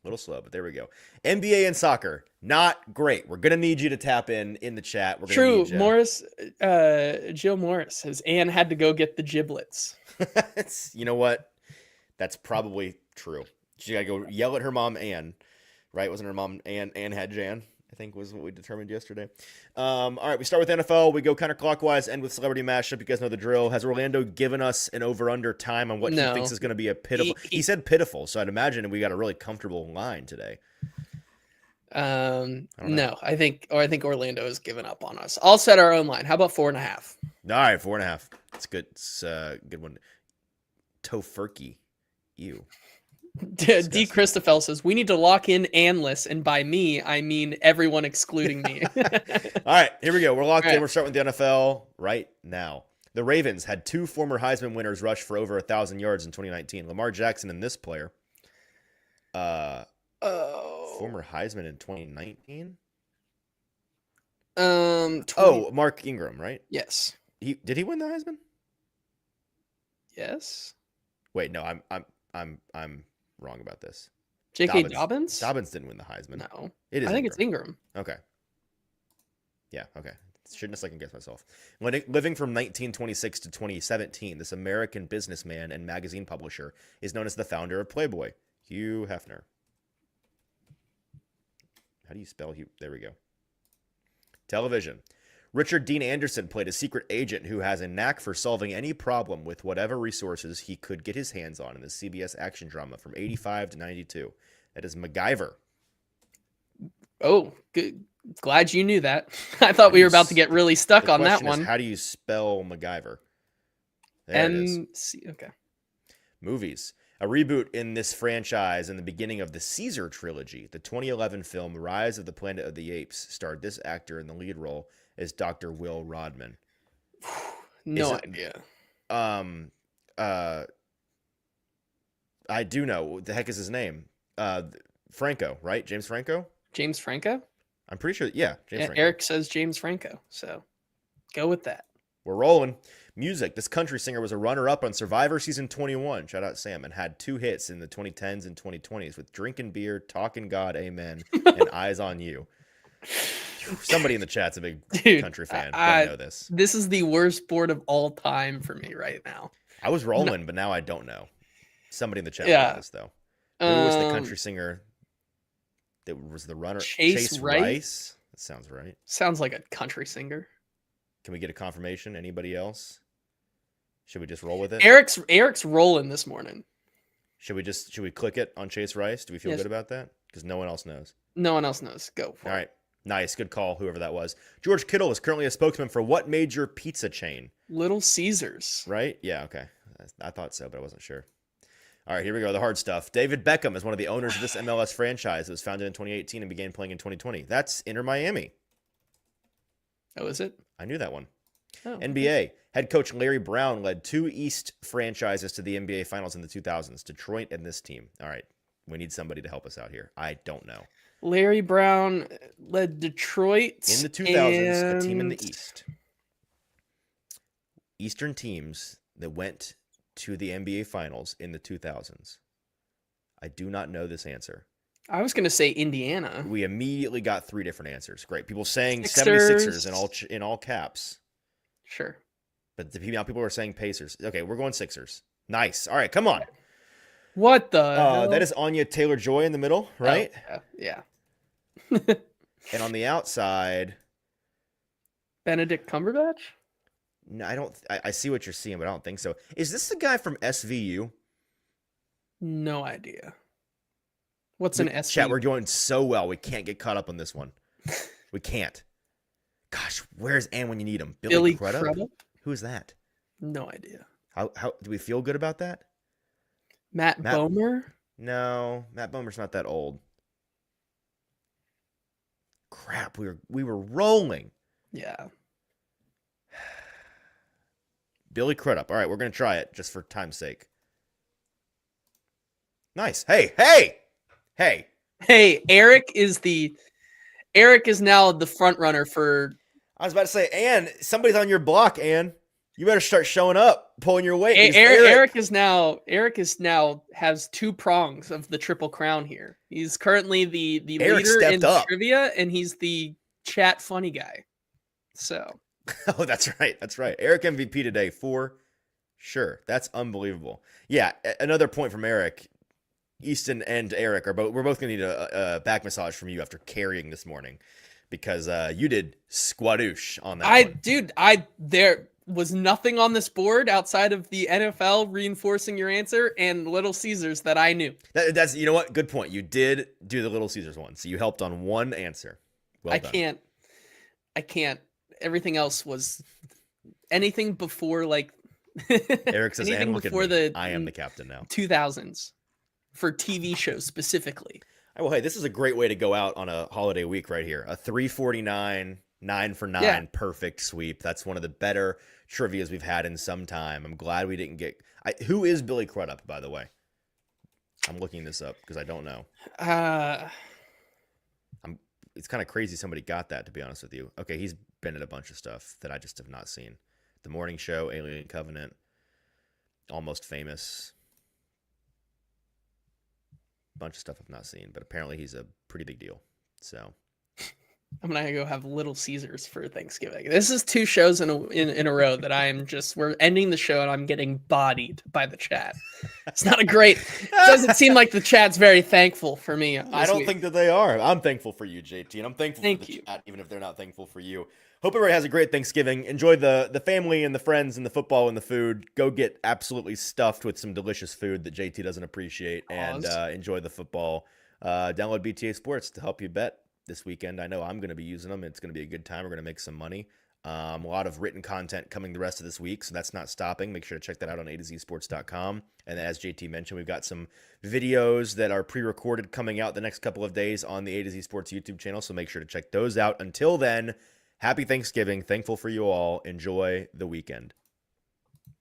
Speaker 3: A little slow, but there we go. NBA and soccer, not great. We're going to need you to tap in the chat. We're
Speaker 2: True. Morris, Jill Morris says Ann had to go get the giblets.
Speaker 3: You know what? That's probably true. She got to go yell at her mom, Ann. Right? Wasn't her mom Ann? Ann had Jan, I think was what we determined yesterday. All right, we start with NFL. We go counterclockwise, end with celebrity mashup. You guys know the drill. Has Orlando given us an over-under time on what he thinks is going to be a pitiful? He said pitiful, so I'd imagine we got a really comfortable line today.
Speaker 2: No, I think Orlando has given up on us. I'll set our own line. How about 4.5?
Speaker 3: All right, 4.5. It's good. It's a good one. Tofurkey. Ew.
Speaker 2: D. Christophel says, we need to lock in Anless, and by me, I mean everyone excluding me.
Speaker 3: All right, here we go. We're locked in.
Speaker 2: Right.
Speaker 3: We're starting with the NFL right now. The Ravens had 2 former Heisman winners rush for over 1,000 yards in 2019. Lamar Jackson and this player. Former Heisman in 2019? Mark Ingram, right?
Speaker 2: Yes.
Speaker 3: Did he win the Heisman?
Speaker 2: Yes.
Speaker 3: Wait, no, I'm wrong about this.
Speaker 2: J.K. Dobbins?
Speaker 3: Dobbins didn't win the Heisman.
Speaker 2: No.
Speaker 3: It is.
Speaker 2: I think it's Ingram.
Speaker 3: Okay. Yeah, okay. Shouldn't have second guessed myself. Living from 1926 to 2017, this American businessman and magazine publisher is known as the founder of Playboy, Hugh Hefner. How do you spell Hugh? There we go. Television. Richard Dean Anderson played a secret agent who has a knack for solving any problem with whatever resources he could get his hands on in the CBS action drama from 85 to 92. That is MacGyver.
Speaker 2: Oh, good. Glad you knew that. I thought we were about to get really stuck on that one.
Speaker 3: How do you spell MacGyver?
Speaker 2: Okay.
Speaker 3: Movies. A reboot in this franchise in the beginning of the Caesar trilogy. The 2011 film Rise of the Planet of the Apes starred this actor in the lead role as Dr. Will Rodman.
Speaker 2: No idea.
Speaker 3: I do know. What the heck is his name? Franco, right? James Franco?
Speaker 2: James Franco?
Speaker 3: I'm pretty sure. Yeah, James Franco.
Speaker 2: Eric says James Franco. So go with that.
Speaker 3: We're rolling. Music. This country singer was a runner-up on Survivor Season 21. Shout out Sam. And had 2 hits in the 2010s and 2020s with Drinking Beer, Talking God, Amen, and Eyes on You. Somebody in the chat's a big country fan. I know this.
Speaker 2: This is the worst sport of all time for me right now.
Speaker 3: I was rolling, but now I don't know. Somebody in the chat knows this, though. Who was the country singer that was the runner?
Speaker 2: Chase Rice?
Speaker 3: That sounds right.
Speaker 2: Sounds like a country singer.
Speaker 3: Can we get a confirmation? Anybody else? Should we just roll with it?
Speaker 2: Eric's rolling this morning.
Speaker 3: Should we click it on Chase Rice? Do we feel good about that? Because no one else knows.
Speaker 2: No one else knows. Go for it.
Speaker 3: All right. Nice. Good call, whoever that was. George Kittle is currently a spokesman for what major pizza chain?
Speaker 2: Little Caesars.
Speaker 3: Right? Yeah, okay. I thought so, but I wasn't sure. All right, here we go. The hard stuff. David Beckham is one of the owners of this MLS franchise that was founded in 2018 and began playing in 2020. That's Inter Miami.
Speaker 2: Oh, is it?
Speaker 3: I knew that one.
Speaker 2: Oh,
Speaker 3: NBA. Head coach Larry Brown led 2 East franchises to the NBA Finals in the 2000s, Detroit and this team. All right, we need somebody to help us out here. I don't know.
Speaker 2: Larry Brown led Detroit.
Speaker 3: In the 2000s, a team in the East. Eastern teams that went to the NBA Finals in the 2000s. I do not know this answer.
Speaker 2: I was going to say Indiana.
Speaker 3: We immediately got 3 different answers. Great. People saying
Speaker 2: Sixers.
Speaker 3: 76ers in all caps.
Speaker 2: Sure.
Speaker 3: But now people are saying Pacers. Okay, we're going Sixers. Nice. All right, come on.
Speaker 2: What the hell?
Speaker 3: That is Anya Taylor-Joy in the middle, right?
Speaker 2: Oh, yeah.
Speaker 3: And on the outside,
Speaker 2: Benedict Cumberbatch?
Speaker 3: No, I see what you're seeing, but I don't think so. Is this the guy from SVU?
Speaker 2: No idea. What's an SVU?
Speaker 3: Chat, we're doing so well. We can't get caught up on this one. We can't. Gosh, where's Ann when you need him? Billy Crudup? Who is that?
Speaker 2: No idea.
Speaker 3: How do we feel good about that?
Speaker 2: Matt Bomer?
Speaker 3: No, Matt Bomer's not that old. Crap, we were rolling.
Speaker 2: Yeah.
Speaker 3: Billy Crudup. All right, we're going to try it just for time's sake. Nice. Hey.
Speaker 2: Hey, Eric is now the front runner for.
Speaker 3: I was about to say, Ann, somebody's on your block, Ann. You better start showing up, pulling your weight.
Speaker 2: Eric is now has 2 prongs of the Triple Crown here. He's currently the leader in trivia, and he's the chat funny guy. So.
Speaker 3: Oh, that's right. Eric MVP today for sure. That's unbelievable. Yeah, another point from Eric. Easton and Eric we're both gonna need a back massage from you after carrying this morning, because you did squadoosh on that.
Speaker 2: There was nothing on this board outside of the NFL reinforcing your answer and Little Caesars that I knew.
Speaker 3: That's you know what? Good point. You did do the Little Caesars one, so you helped on one answer. Well done.
Speaker 2: I can't. Everything else was anything before like
Speaker 3: Eric says,
Speaker 2: anything
Speaker 3: and look at
Speaker 2: before
Speaker 3: me.
Speaker 2: the
Speaker 3: I am the captain now.
Speaker 2: 2000s for TV shows specifically.
Speaker 3: Well, hey, this is a great way to go out on a holiday week right here. A 349, 9 for 9, perfect sweep. That's one of the better trivias we've had in some time. I'm glad we didn't get... who is Billy Crudup, by the way? I'm looking this up because I don't know. It's kind of crazy somebody got that, to be honest with you. Okay, he's been in a bunch of stuff that I just have not seen. The Morning Show, Alien Covenant, Almost Famous. Bunch of stuff I've not seen, but apparently he's a pretty big deal. So
Speaker 2: I'm gonna go have Little Caesars for Thanksgiving. This is 2 shows in a row that we're ending the show and I'm getting bodied by the chat. It's not a great. It doesn't seem like the chat's very thankful for me.
Speaker 3: I don't think that they are. I'm thankful for you, JT, and I'm thankful for the
Speaker 2: you.
Speaker 3: chat, even if they're not thankful for you. Hope everybody has a great Thanksgiving. Enjoy the family and the friends and the football and the food. Go get absolutely stuffed with some delicious food that JT doesn't appreciate, and enjoy the football. Download BTA Sports to help you bet this weekend. I know I'm going to be using them. It's going to be a good time. We're going to make some money. A lot of written content coming the rest of this week, so that's not stopping. Make sure to check that out on AtoZSports.com. And as JT mentioned, we've got some videos that are pre-recorded coming out the next couple of days on the AtoZ Sports YouTube channel, so make sure to check those out. Until then, happy Thanksgiving. Thankful for you all. Enjoy the weekend.